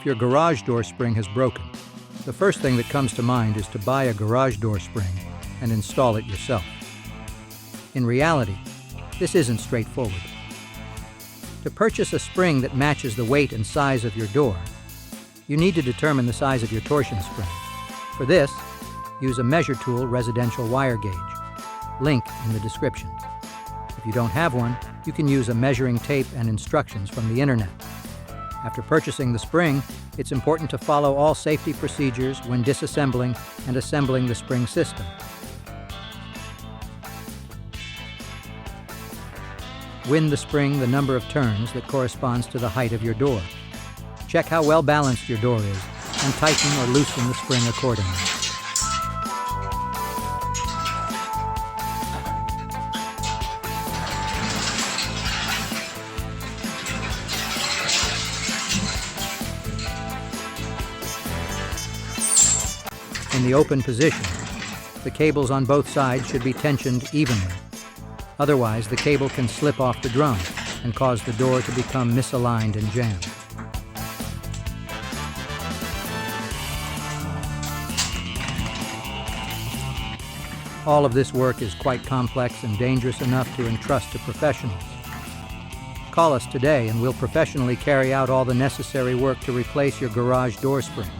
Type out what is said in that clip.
if your garage door spring has broken. The first thing that comes to mind is to buy a garage door spring and install it yourself. In reality, this isn't straightforward. To purchase a spring that matches the weight and size of your door, you need to determine the size of your torsion spring. For this, use a measure tool residential wire gauge. Link in the description. If you don't have one, you can use a measuring tape and instructions from the internet. After purchasing the spring, it's important to follow all safety procedures when disassembling and assembling the spring system. Win the spring the number of turns that corresponds to the height of your door. Check how well balanced your door is and tighten or loosen the spring accordingly. In the open position, the cables on both sides should be tensioned evenly. Otherwise, the cable can slip off the drum and cause the door to become misaligned and jammed. All of this work is quite complex and dangerous enough to entrust to professionals. Call us today and we'll professionally carry out all the necessary work to replace your garage door spring.